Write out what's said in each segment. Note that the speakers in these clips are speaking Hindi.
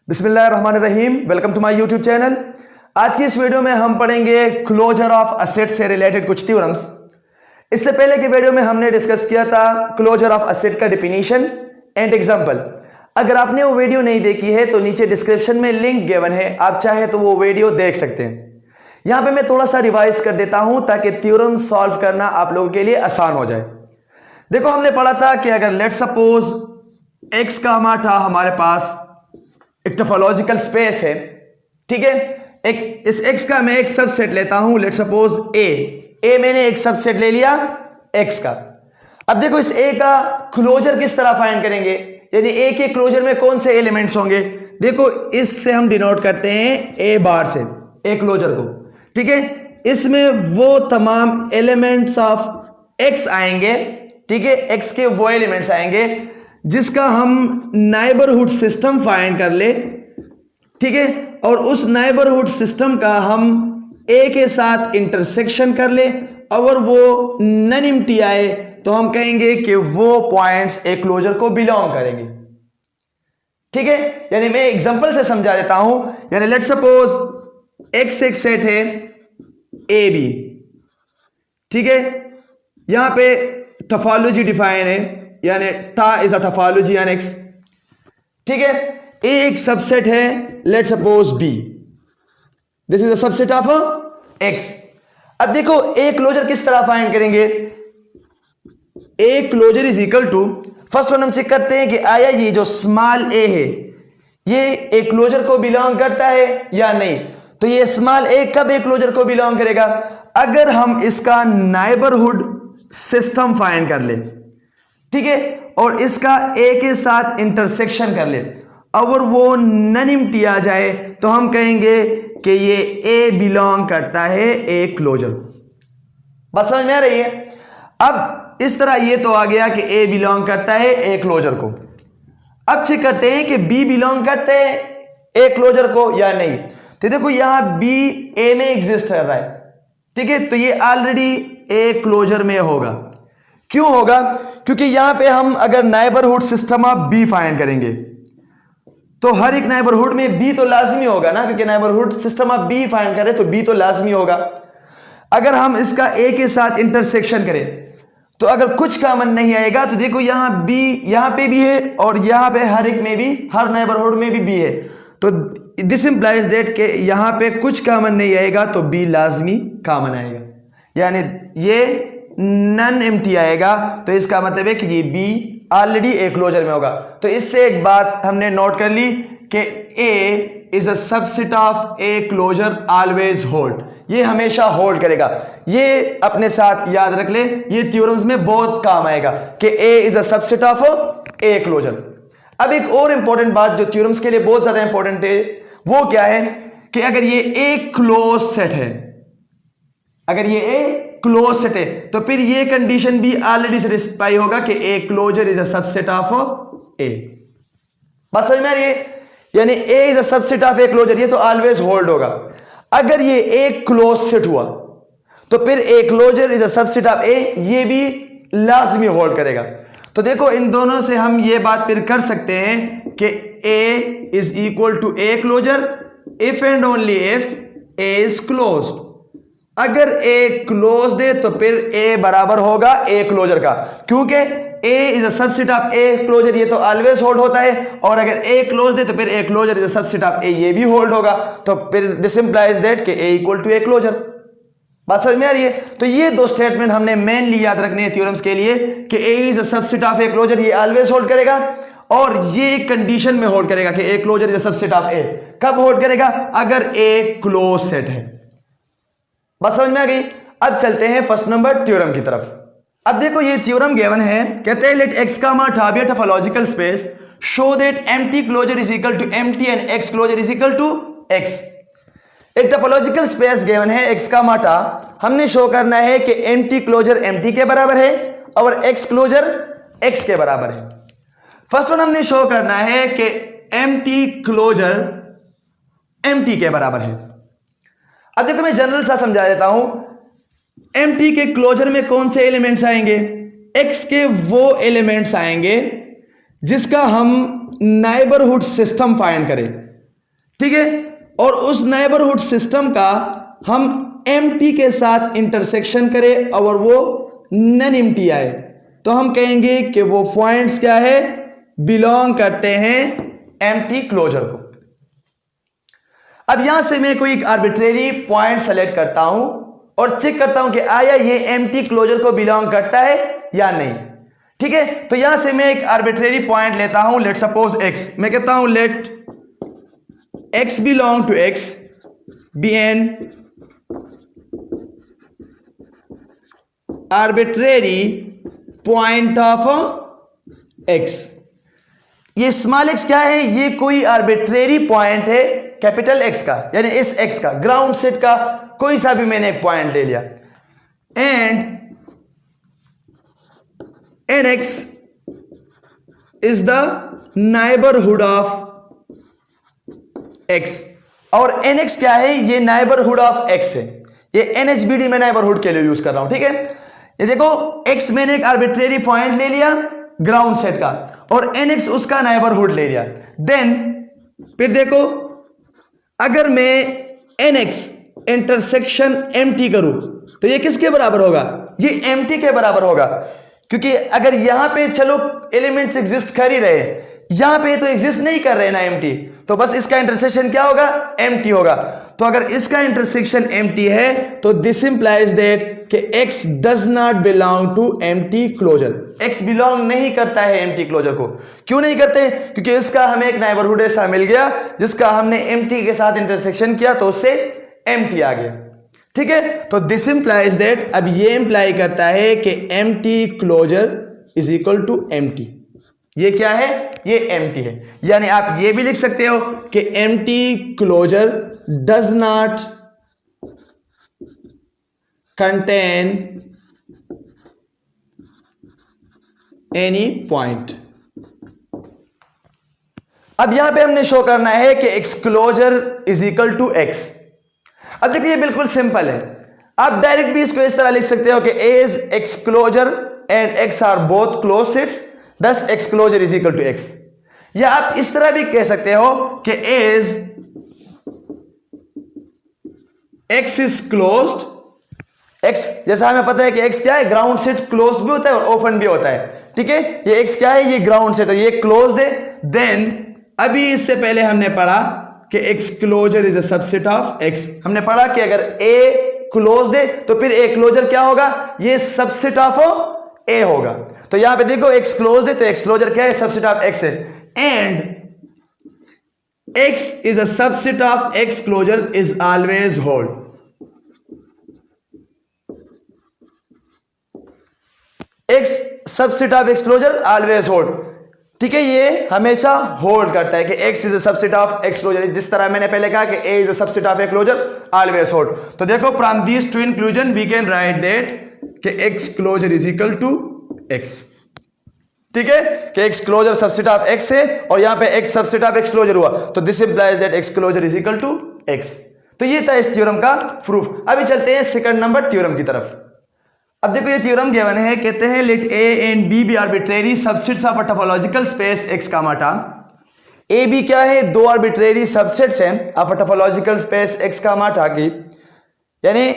बिस्मिल्लाहिर्रहमानिर्रहीम। Welcome to my YouTube channel. आज की इस वीडियो में हम पढ़ेंगे क्लोजर ऑफ असेट से रिलेटेड कुछ थ्योरम्स। इससे पहले की वीडियो में हमने डिस्कस किया था क्लोजर ऑफ असेट का डिफिनीशन एंड एग्जांपल। अगर आपने वो वीडियो नहीं देखी है तो नीचे डिस्क्रिप्शन में लिंक गिवन है, आप चाहे तो वो वीडियो देख सकते हैं। यहां पे मैं थोड़ा सा रिवाइज कर देता हूं ताकि थ्योरम सॉल्व करना आप लोगों के लिए आसान हो जाए। देखो, हमने पढ़ा था कि अगर लेट सपोज एक्स का था हमारे पास एक टोपोलॉजिकल स्पेस है, ठीक है। एक इस एक्स का मैं एक सबसेट लेता हूं, लेट सपोज ए मैंने एक सबसेट ले लिया एक्स का। अब देखो, इस ए का क्लोजर किस तरह फाइंड करेंगे, यानी ए के क्लोजर में कौन से एलिमेंट्स होंगे। देखो, इससे हम डिनोट करते हैं ए बार से ए क्लोजर को, ठीक है। इसमें वो तमाम एलिमेंट्स ऑफ एक्स आएंगे, ठीक है। एक्स के वो एलिमेंट्स आएंगे जिसका हम नाइबरहुड सिस्टम फाइंड कर ले, ठीक है। और उस नाइबरहुड सिस्टम का हम ए के साथ इंटरसेक्शन कर ले, अगर वो नन एम्प्टी आए तो हम कहेंगे कि वो पॉइंट्स ए क्लोजर को बिलोंग करेंगे, ठीक है। यानी मैं एग्जांपल से समझा देता हूं। यानी लेट सपोज एक्स एक सेट है ए बी, ठीक है। यहां पे टोपोलॉजी डिफाइन है, यानी tau is a topology on X, ठीक है। ए एक सबसेट है, let suppose B, this is a subset of X. अब देखो, ए क्लोजर किस तरह फाइंड करेंगे। A closure is equal to, first one हम चेक करते हैं कि आया ये जो स्मॉल ए है ये ए क्लोजर को बिलोंग करता है या नहीं। तो ये स्मॉल ए कब ए क्लोजर को बिलोंग करेगा, अगर हम इसका नाइबरहुड सिस्टम फाइंड कर ले, ठीक है, और इसका ए के साथ इंटरसेक्शन कर ले। अगर वो नन एम्प्टी आ जाए तो हम कहेंगे कि ये ए बिलोंग करता है ए क्लोजर। बात समझ में आ रही है। अब इस तरह ये तो आ गया कि ए बिलोंग करता है ए क्लोजर को। अब चेक करते हैं कि बी बिलोंग करते हैं ए क्लोजर को या नहीं। तो देखो, यहां बी ए में एग्जिस्ट कर रहा है, ठीक है। तो ये ऑलरेडी ए क्लोजर में होगा। क्यों होगा, क्योंकि यहां पे हम अगर neighbourhood system of B find करेंगे तो हर एक नाइबरहुड में बी तो लाजमी होगा ना, क्योंकि neighbourhood system of B find करें तो बी तो लाजमी होगा। अगर हम इसका ए के साथ इंटरसेक्शन करें तो अगर कुछ कॉमन नहीं आएगा तो देखो, यहां बी यहां पे भी है और यहां पे हर एक में भी, हर नाइबरहुड में भी बी है। तो दिस इंप्लाइज दैट कि यहां पे कुछ कॉमन नहीं आएगा तो बी लाजमी कॉमन आएगा, यानी ये नन एम्प्टी आएगा। तो इसका मतलब है कि ये बी ऑलरेडी ए क्लोजर में होगा। तो इससे एक बात हमने नोट कर ली कि A is a subset of A closure always hold, ये हमेशा होल्ड करेगा। ये अपने साथ याद रख ले, ये थ्योरम्स में बहुत काम आएगा कि A is a subset of A closure. अब एक और इंपॉर्टेंट बात जो थ्योरम्स के लिए बहुत ज्यादा इंपॉर्टेंट है, वो क्या है कि अगर ये ए क्लोज सेट है, अगर ये ए क्लोज सेट है तो फिर ये कंडीशन भी ऑलरेडी सेटिस्फाई होगा कि A closure is a subset of A. बात समझ में आ रही है। यानी A is a subset of A closure, ये तो ऑलवेज होल्ड होगा। अगर ये ए क्लोज सेट हुआ तो फिर A closure is a subset of A, ये भी लाजमी होल्ड करेगा। तो देखो, इन दोनों से हम ये बात फिर कर सकते हैं कि A is equal to A closure if and only if A is closed. अगर ए क्लोज्ड है तो फिर ए बराबर होगा ए क्लोजर का, क्योंकि A is a subset of A closure, ये तो ऑलवेज होल्ड होता है। और अगर ए क्लोज्ड है तो फिर A closure is a subset of A, ये भी होल्ड होगा। तो फिर दिस इंप्लाइज दैट कि ए इक्वल टू ए क्लोजर। बात समझ में आ रही है। तो ये दो स्टेटमेंट हमने मेनली याद रखने हैं थ्योरम्स के लिए कि A is a subset of A closure, ये ऑलवेज होल्ड करेगा, और ये कंडीशन में होल्ड करेगा कि A closure is a subset of A. कब होल्ड करेगा, अगर ए क्लोज सेट है। बात समझ में आ गई। अब चलते हैं फर्स्ट नंबर थ्योरम की तरफ। अब देखो, ये थ्योरम गिवन है, कहते हैं let X comma B a topological space show that empty closure is equal to empty and X closure is equal to X. एक टोपोलॉजिकल स्पेस गिवन है एक्स का माटा, हमने शो करना है कि एम्प्टी क्लोजर एम्प्टी के बराबर है और एक्स क्लोजर एक्स के बराबर है। फर्स्ट वन हमने शो करना है कि एम्प्टी क्लोजर एम्प्टी के बराबर है। अब देखो, मैं जनरल सा समझा देता हूं। एम्प्टी के क्लोजर में कौन से एलिमेंट्स आएंगे, एक्स के वो एलिमेंट्स आएंगे जिसका हम नाइबरहुड सिस्टम फाइंड करें। ठीक है, और उस नेबरहुड सिस्टम का हम एम्प्टी के साथ इंटरसेक्शन करें और वो नॉन एम्प्टी आए, तो हम कहेंगे कि वो पॉइंट्स क्या है, बिलोंग करते हैं एम्प्टी क्लोजर को। अब यहां से मैं कोई आर्बिट्रेरी पॉइंट सेलेक्ट करता हूं और चेक करता हूं कि आया ये एम्प्टी क्लोजर को बिलोंग करता है या नहीं। ठीक है, तो यहां से मैं एक आर्बिट्रेरी पॉइंट लेता हूं, लेट सपोज x, मैं कहता हूं let x belong to x be an arbitrary point of x। ये स्मॉल x क्या है, ये कोई आर्बिट्रेरी पॉइंट है कैपिटल X का, यानी इस X का ग्राउंड सेट का कोई सा भी मैंने एक पॉइंट ले लिया, and nx is the neighbourhood of x, और nx क्या है, ये नाइबरहुड ऑफ x है। ये NHBD में नाइबरहुड के लिए यूज कर रहा हूं। ठीक है, ये देखो x मैंने एक आर्बिट्रेरी पॉइंट ले लिया ग्राउंड सेट का, और nx उसका नाइबरहुड ले लिया। देन फिर देखो, अगर मैं nx इंटरसेक्शन एम्प्टी करूं तो ये किसके बराबर होगा, ये एम्प्टी के बराबर होगा, क्योंकि अगर यहां पे चलो एलिमेंट्स एग्जिस्ट कर ही रहे, यहां पे तो एग्जिस्ट नहीं कर रहे ना एम्प्टी, तो बस इसका इंटरसेक्शन क्या होगा, एम्प्टी होगा। तो अगर इसका इंटरसेक्शन एम्प्टी है तो दिस इंप्लाइज दैट कि x does not belong to empty closure, x belong नहीं करता है एम्प्टी क्लोजर को। क्यों नहीं करते, क्योंकि इसका हमें एक नाइबरहुड ऐसा मिल गया जिसका हमने एम्प्टी के साथ इंटरसेक्शन किया तो उससे एम्प्टी आ गया। ठीक है, तो दिस इंप्लाइज दैट, अब ये इंप्लाई करता है कि empty closure is equal to empty. ये क्या है, ये एम्प्टी है, यानी आप ये भी लिख सकते हो कि empty closure does not contain any point. अब यहां पे हमने शो करना है कि X closure is equal to X. अब देखिए ये बिल्कुल सिंपल है, आप डायरेक्ट भी इसको इस तरह लिख सकते हो कि as X closure and X are both close sets, this X closure is equal to X. या आप इस तरह भी कह सकते हो कि as X is closed, X जैसा हमें पता है कि एक्स क्या है, ग्राउंड सेट क्लोज्ड भी होता है और ओपन भी होता है। ठीक है, ये एक्स क्या है, ये ग्राउंड सेट है, ये क्लोज्ड है। देन अभी इससे पहले हमने पढ़ा कि X closure is a subset of X, हमने पढ़ा कि अगर ए क्लोज्ड है तो फिर ए क्लोजर क्या होगा, ये सबसेट ऑफ ए होगा। तो यहां पे देखो एक्स क्लोज्ड है तो एक्स क्लोजर क्या है, सबसेट ऑफ एक्स है, and x is a subset of x closure is always hold। x subset of x closure always hold। ठीक है, ये हमेशा होल्ड करता है कि x is a subset of x closure, जिस तरह मैंने पहले कहा कि a is a subset of a closure always hold। तो देखो from these two inclusion we can write that कि x closure is equal to x। ठीक है, कि x closure subset of x है और यहां पे x subset of x closure हुआ, तो this implies that x closure is equal to x। तो ये था इस थ्योरम का प्रूफ। अभी चलते हैं सेकंड नंबर थ्योरम की तरफ। अब देखो ये थ्योरम गिवन है, कहते हैं let a and b be arbitrary subsets of a topological space x का माटा। a b क्या है, दो आर्बिट्रेरी सबसेट्स हैं of a topological space x का माटा की, यानी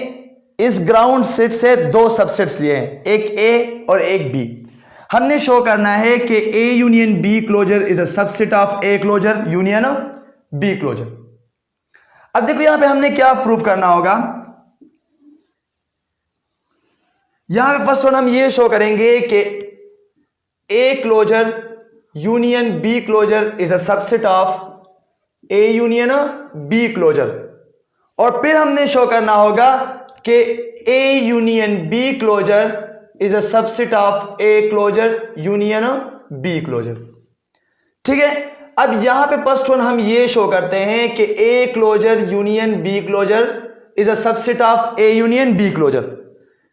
इस ग्राउंड सेट से दो सबसेट्स लिए हैं, एक a और एक b। हमने शो करना है कि A union B closure is a subset of A closure union B closure. अब देखो यहां पे हमने क्या प्रूव करना होगा, यहां पे फर्स्ट वन हम ये शो करेंगे कि A closure union B closure is a subset of A union B closure, और फिर हमने शो करना होगा कि A union B closure is a subset of A closure union B closure। ठीक है, अब यहां पे फर्स्ट वन हम ये शो करते हैं कि A closure union B closure is a subset of A union B closure।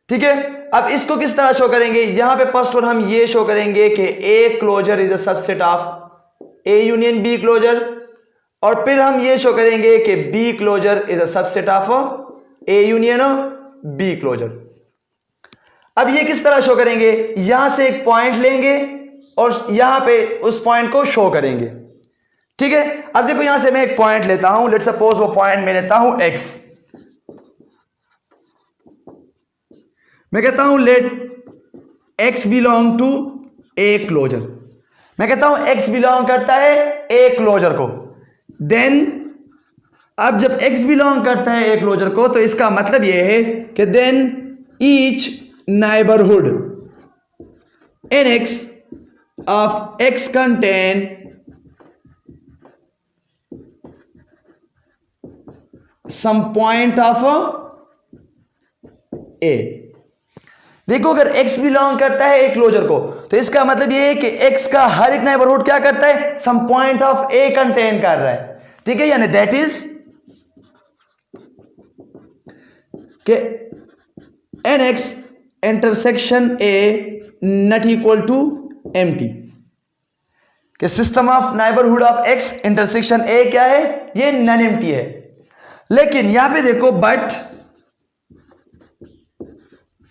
ठीक है, अब इसको किस तरह शो करेंगे, यहां पे फर्स्ट वन हम ये शो करेंगे कि A closure is a subset of A union B closure, और फिर हम ये शो करेंगे कि B closure is a subset of A union B closure। अब ये किस तरह शो करेंगे, यहां से एक पॉइंट लेंगे और यहां पे उस पॉइंट को शो करेंगे। ठीक है, अब देखो यहां से मैं एक पॉइंट लेता हूं, लेट्स सपोज वो पॉइंट मैं लेता हूं x, मैं कहता हूं let x belong to A closure, मैं कहता हूं x बिलोंग करता है ए क्लोजर को, देन अब जब x बिलोंग करता है ए क्लोजर को तो इसका मतलब यह है कि then each neighbourhood nx of x contain some point of A. देखो अगर x बिलोंग करता है ए क्लोजर को तो इसका मतलब यह है कि x का हर एक नाइबरहुड क्या करता है, some point of A contain कर रहा है, ठीक है, यानी दैट इज कि nx intersection A not equal to empty, कि system of neighbourhood of x intersection A क्या है, ये नॉन एम्प्टी है। लेकिन यहां पे देखो but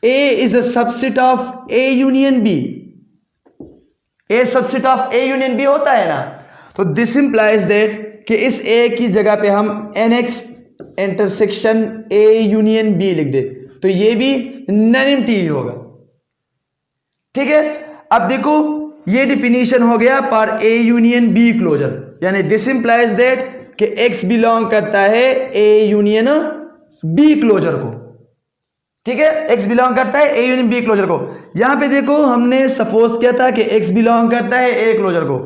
A is a subset of A union B, A subset of A union B होता है ना, तो this implies that कि इस A की जगह पे हम nx intersection A union B लिख दे तो ये भी नॉन एम्प्टी ही होगा, ठीक है। अब देखो ये डिफिनीशन हो गया पर A union B क्लोजर, यानी this implies that कि x बिलोंग करता है A union B क्लोजर को, ठीक है, x बिलोंग करता है ए यूनियन बी क्लोजर को। यहां पे देखो हमने सपोज किया था कि x बिलोंग करता है ए क्लोजर को,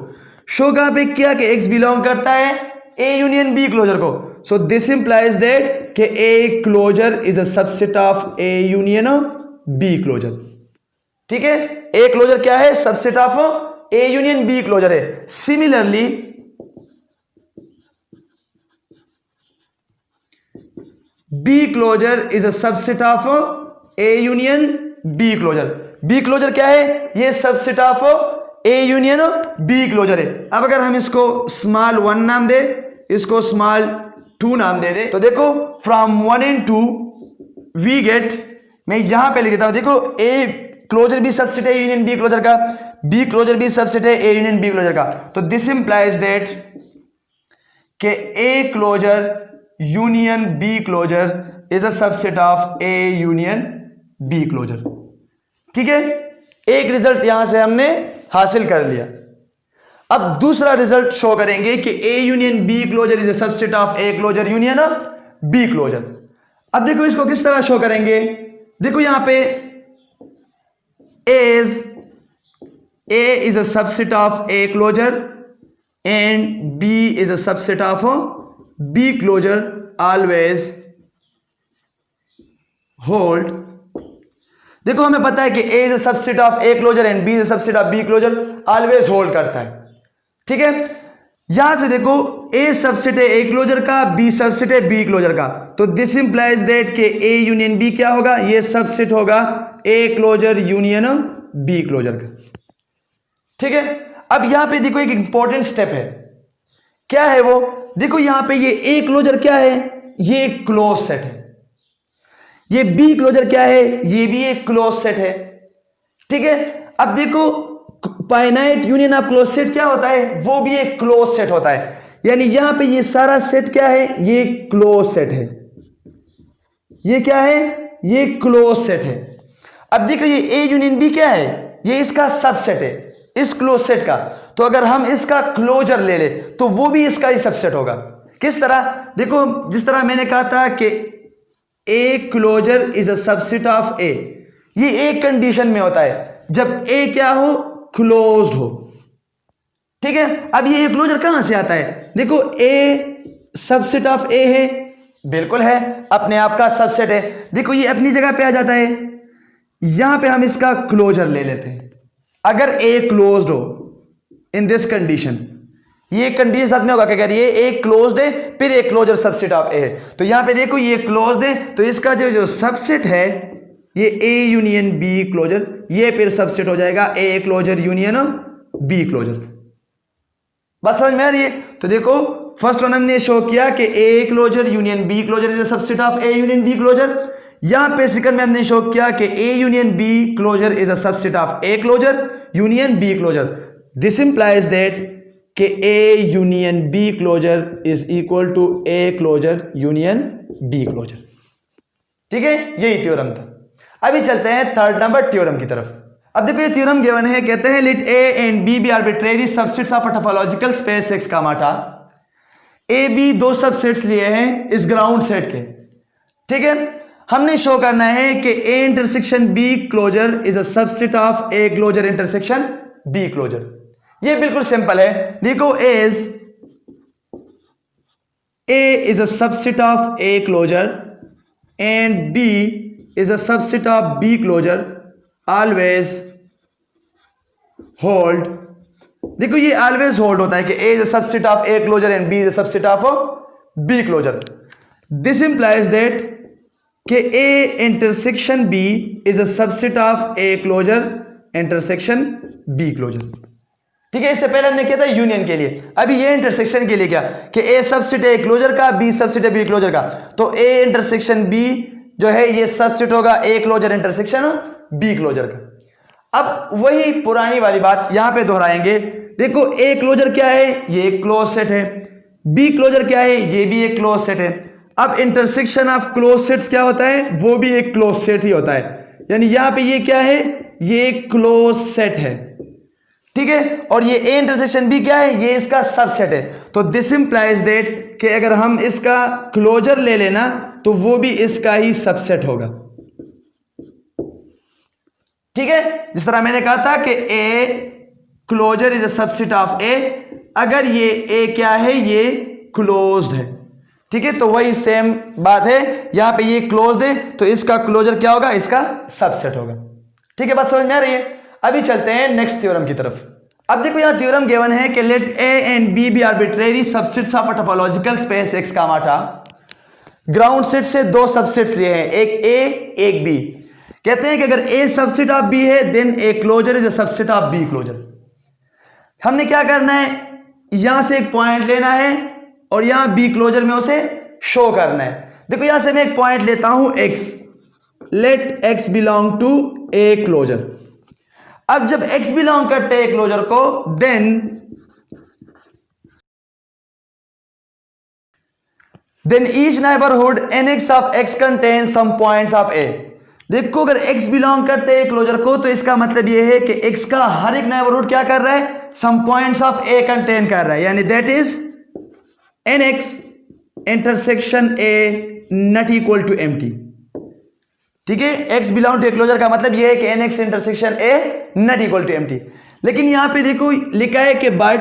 शो कहां पे किया कि x बिलोंग करता है ए यूनियन बी क्लोजर को, सो दिस इंप्लाइज दैट कि A closure is a subset of A union B closure, ठीक है, ए क्लोजर क्या है, subset of A union B closure है। Similarly B closure is a subset of A union B closure, B closure क्या है, ये subset of A union B closure है। अब अगर हम इसको स्मॉल 1 नाम दे, इसको स्मॉल 2 नाम दे दे तो देखो फ्रॉम 1 and 2 वी गेट, मैं यहां पे लिख देता हूं, देखो A क्लोजर भी सबसेट है यूनियन B क्लोजर का, B क्लोजर भी सबसेट है A यूनियन B क्लोजर का, तो दिस इंप्लाइज दैट कि A closure union B closure is a subset of A union B closure, ठीक है। एक रिजल्ट यहां से हमने हासिल कर लिया। अब दूसरा रिजल्ट शो करेंगे कि A union B closure is a subset of A closure union B closure. अब देखो इसको किस तरह शो करेंगे, देखो यहां पे A is a subset of A closure and B is a subset of B closure always hold, देखो हमें पता है कि A is a subset of A closure and B is a subset of B closure, always hold करता है, ठीक है। यहां से देखो A सबसेट है A क्लोजर का, B सबसेट है B क्लोजर का, तो दिस इंप्लाइज दैट कि A यूनियन B क्या होगा, ये सबसेट होगा A closure union B closure का, ठीक है। अब यहां पे देखो एक इंपॉर्टेंट स्टेप है, क्या है वो, देखो यहां पे ये ए क्लोजर क्या है, ये एक क्लोज सेट है, ये बी क्लोजर क्या है, ये भी एक क्लोज सेट है, ठीक है। अब देखो finite union of close set क्या होता है, वो भी एक क्लोज सेट होता है, यानी यहां पे ये सारा सेट क्या है, ये क्लोज सेट है, ये क्या है, ये क्लोज सेट है। अब देखो ये ए यूनियन बी क्या है, ये इसका सबसेट है इस क्लोज सेट का, तो अगर हम इसका क्लोजर ले ले तो वो भी इसका ही सबसेट होगा। किस तरह, देखो जिस तरह मैंने कहा था कि A closure is a subset of A, ये एक कंडीशन में होता है जब ए क्या हो, क्लोज्ड हो, ठीक है। अब ये क्लोजर कहां से आता है, देखो ए सबसेट ऑफ ए है, बिल्कुल है, अपने आप का सबसेट है, देखो ये अपनी जगह पे आ जाता है, यहां पे हम इसका क्लोजर ले लेते हैं। अगर ए क्लोज्ड हो इन दिस कंडीशन, ये कंडीशन साथ में होगा कि अगर ये ए क्लोज्ड है फिर ए क्लोजर सबसेट ऑफ ए है, तो यहां पे देखो ये क्लोज्ड है तो इसका जो सबसेट है ये ए यूनियन बी क्लोजर, ये फिर सबसेट हो जाएगा A closure union B closure. बात समझ में आ रही है? तो देखो फर्स्ट वन हमने शो किया कि A closure union B closure is a subset of A union B closure. यहां पे सेकंड में हमने शो किया कि A union B closure is a subset of A closure union B closure. This implies that कि A union B closure is equal to A closure union B closure. ठीक है, यही थ्योरम था। अभी चलते हैं थर्ड नंबर थ्योरम की तरफ। अब देखो ये थ्योरम गिवन है, कहते हैं let A and B be arbitrary subsets of a topological space X का माटा। ए बी दो सबसेट्स लिए हैं इस ग्राउंड सेट के। ठीक है, हमने शो करना है कि A intersection B closure is a subset of A closure intersection B closure. ये बिल्कुल सिंपल है। देखो A is a subset of A closure and B is a subset of B closure, always hold. देखो ये ऑलवेज होल्ड होता है कि A is a subset of A closure and B is a subset of B closure. This implies that कि A intersection B is a subset of A closure intersection B closure. ठीक है, इससे पहले हमने किया था यूनियन के लिए, अभी ये इंटरसेक्शन के लिए क्या कि ए सबसेट ए क्लोजर का, बी सबसेट है बी क्लोजर का। तो ए इंटरसेक्शन बी जो है ये सबसेट होगा A closure intersection B closure का। अब वही पुरानी वाली बात यहां पे दोहराएंगे। देखो ए क्लोजर क्या है, ये एक क्लोज सेट है। बी क्लोजर क्या है, ये भी एक क्लोज सेट है। अब इंटरसेक्शन ऑफ क्लोज सेट्स क्या होता है, वो भी एक क्लोज सेट ही होता है। यानी यहां पे ये क्या है, ये एक क्लोज सेट है। ठीक है, और ये ए इंटरसेक्शन बी क्या है, ये इसका सबसेट है। तो दिस इंप्लाइज दैट कि अगर हम इसका क्लोजर ले लेना तो वो भी इसका ही सबसेट होगा। ठीक है, जिस तरह मैंने कहा था कि A closure is a subset of A, अगर ये ए क्या है, ये क्लोज्ड है। ठीक है, तो वही सेम बात है, यहां पे ये क्लोज्ड है तो इसका क्लोजर क्या होगा, इसका सबसेट होगा। ठीक है, बात समझ में आ रही है। अभी चलते हैं नेक्स्ट थ्योरम की तरफ। अब देखो यहां थ्योरम गिवन है कि let A and B be arbitrary subsets of a topological space X का माटा। ग्राउंड सेट से दो सबसेट्स लिए हैं, एक ए एक बी। कहते हैं कि अगर ए सबसेट ऑफ बी है then A closure is a subset of B closure. हमने क्या करना है, यहां से एक पॉइंट लेना है और यहां बी क्लोजर में उसे शो करना है। देखो यहां से मैं एक पॉइंट लेता हूं x, let x belong to A closure. अब जब x बिलोंग करते हैं क्लोजर को, then each neighbourhood nx of x contain some points of a। देखो अगर x बिलोंग करते हैं क्लोजर को तो इसका मतलब यह है कि x का हर एक नेबरहुड क्या कर रहा है, some points of a contain कर रहा है। यानी that is nx intersection a not equal to empty. ठीक है, x बिलोंग टू क्लोजर का मतलब यह है कि nx intersection a not equal to empty. लेकिन यहां पे देखो लिखा है कि but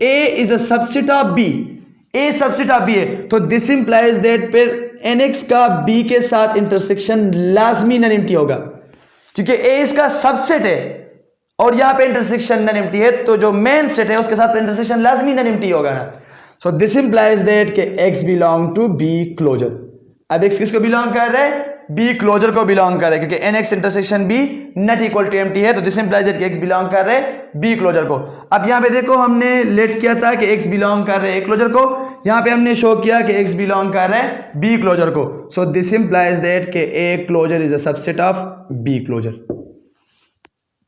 a is a subset of b, a subset of b है, तो दिस इंप्लाइज दैट फिर nx का b के साथ इंटरसेक्शन लाजमी नॉन एम्प्टी होगा, क्योंकि a इसका सबसेट है और यहां पे इंटरसेक्शन नॉन एम्प्टी है, तो जो मेन सेट है उसके साथ इंटरसेक्शन लाजमी नॉन एम्प्टी होगा ना। सो दिस इंप्लाइज दैट कि x belong to b closure. अब x किसको बिलोंग कर रहा है, b क्लोजर को बिलोंग कर रहा है, क्योंकि nx intersection b not equal to empty है, तो दिस इंप्लाइज दैट कि x बिलोंग कर रहे हैं b क्लोजर को। अब यहां पे देखो हमने लेट किया था कि x बिलोंग कर रहे हैं a क्लोजर को, यहां पे हमने शो किया कि x बिलोंग कर रहे हैं b क्लोजर को। सो दिस इंप्लाइज दैट कि a closure is a subset of b closure.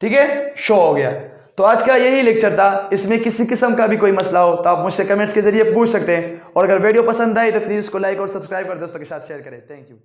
ठीक है, शो हो गया। तो आज का यही लेक्चर था। इसमें किसी किस्म का भी कोई मसला हो तो आप मुझसे कमेंट्स के जरिए पूछ सकते हैं, और अगर वीडियो पसंद आए तो प्लीज इसको लाइक और सब्सक्राइब कर दोस्तों के साथ शेयर करें। Thank you.